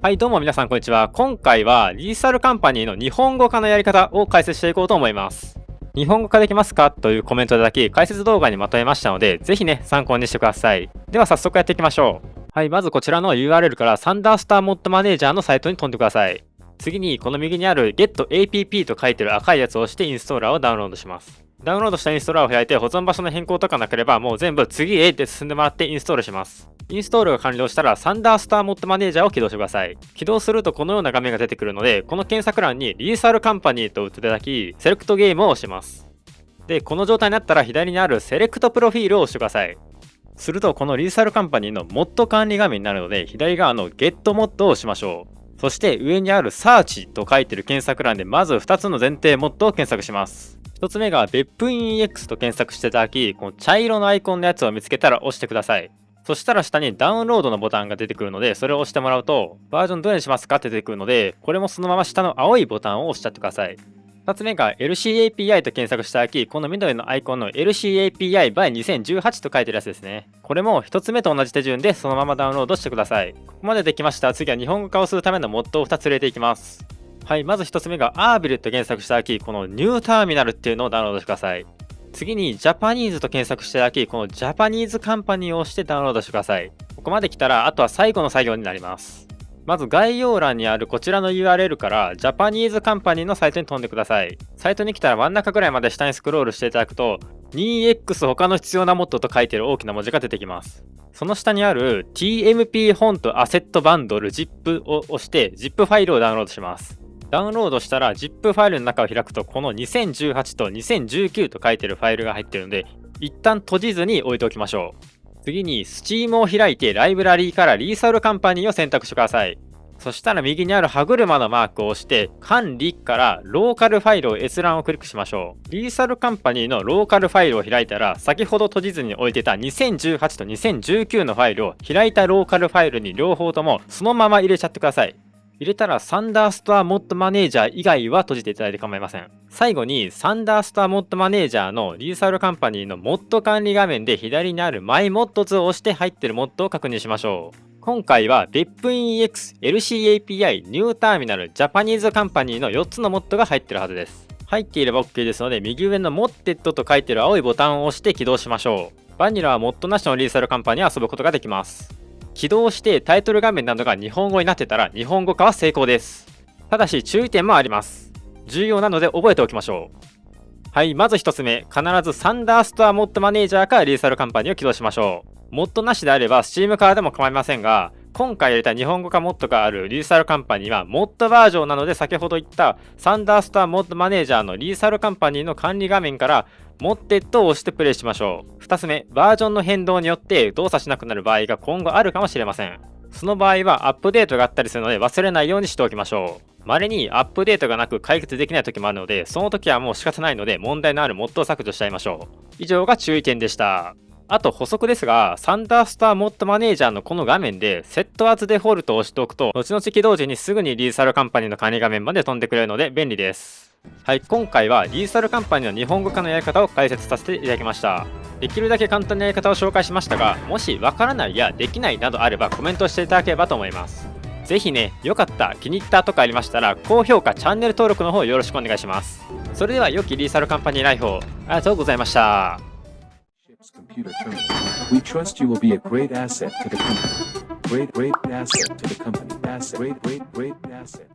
はい、どうも皆さんこんにちは。今回はリーサルカンパニーの日本語化のやり方を解説していこうと思います。日本語化できますかというコメントいただき、解説動画にまとめましたので、ぜひね、参考にしてください。では早速やっていきましょう。はい、まずこちらの URL からサンダースターモッドマネージャーのサイトに飛んでください。次にこの右にある GetApp と書いてる赤いやつを押してインストーラーをダウンロードします。ダウンロードしたインストーラーを開いて保存場所の変更とかなければもう全部次へで進んでもらってインストールします。インストールが完了したらサンダースターモッドマネージャーを起動してください。起動するとこのような画面が出てくるので、この検索欄にリーサルカンパニーと打っていただき、セレクトゲームを押します。で、この状態になったら左にあるセレクトプロフィールを押してください。するとこのリーサルカンパニーのモッド管理画面になるので、左側のゲットモッドを押しましょう。そして上にあるサーチと書いてる検索欄でまず2つの前提モッドを検索します。1つ目が別府 INEX と検索していただき、この茶色のアイコンのやつを見つけたら押してください。そしたら下にダウンロードのボタンが出てくるので、それを押してもらうと、バージョンどれにしますかって出てくるので、これもそのまま下の青いボタンを押しちゃってください。2つ目が LCAPI と検索していただき、この緑のアイコンの LCAPI by 2018と書いてるやつですね。これも1つ目と同じ手順でそのままダウンロードしてください。ここまでできました。次は日本語化をするためのモッドを2つ入れていきます。はい、まず1つ目が Arbil と検索していただき、このニューターミナルっていうのをダウンロードしてください。次に Japanese と検索していただき、この Japanese カンパニーを押してダウンロードしてください。ここまで来たら、あとは最後の作業になります。まず概要欄にあるこちらの URL からジャパニーズカンパニーのサイトに飛んでください。サイトに来たら真ん中ぐらいまで下にスクロールしていただくと 2x 他の必要なモッドと書いてる大きな文字が出てきます。その下にある TMP フォントアセットバンドル ZIP を押して ZIP ファイルをダウンロードします。ダウンロードしたら ZIP ファイルの中を開くとこの2018と2019と書いてるファイルが入ってるので一旦閉じずに置いておきましょう。次に Steam を開いてライブラリーからリーサルカンパニーを選択してください。そしたら右にある歯車のマークを押して管理からローカルファイルを閲覧をクリックしましょう。リーサルカンパニーのローカルファイルを開いたら先ほど閉じずに置いてた2018と2019のファイルを開いたローカルファイルに両方ともそのまま入れちゃってください。入れたらサンダーストアモッドマネージャー以外は閉じていただいて構いません。最後にサンダーストアモッドマネージャーのリーサルカンパニーのモッド管理画面で左にあるマイモッドズを押して入ってるモッドを確認しましょう。今回は別府 INEX、LCAPI、ニューターミナル、ジャパニーズカンパニーの4つのモッドが入ってるはずです。入っていれば OK ですので右上のモッテッドと書いてる青いボタンを押して起動しましょう。バニラはモッドなしのリーサルカンパニーを遊ぶことができます。起動してタイトル画面などが日本語になってたら日本語化は成功です。ただし注意点もあります。重要なので覚えておきましょう。はい、まず1つ目、必ずサンダーストアモッドマネージャーからリーサルカンパニーを起動しましょう。モッドなしであれば Steam からでも構いませんが、今回入れた日本語化モッドがあるリーサルカンパニーはモッドバージョンなので先ほど言ったサンダーストアモッドマネージャーのリーサルカンパニーの管理画面からモッテッドを押してプレイしましょう。2つ目、バージョンの変動によって動作しなくなる場合が今後あるかもしれません。その場合はアップデートがあったりするので忘れないようにしておきましょう。稀にアップデートがなく解決できない時もあるので、その時はもう仕方ないので問題のあるモッドを削除しちゃいましょう。以上が注意点でした。あと補足ですが、サンダースターモッドマネージャーのこの画面でセットアズデフォルトを押しておくと、後々起動時にすぐにリーサルカンパニーの管理画面まで飛んでくれるので便利です。はい、今回はリーサルカンパニーの日本語化のやり方を解説させていただきました。できるだけ簡単なやり方を紹介しましたが、もしわからないやできないなどあればコメントしていただければと思います。ぜひね、良かった、気に入ったとかありましたら高評価、チャンネル登録の方よろしくお願いします。それでは良きリーサルカンパニーライフをありがとうございました。Computer terminal. We trust you will be a great asset to the company. Great asset to the company. Great asset.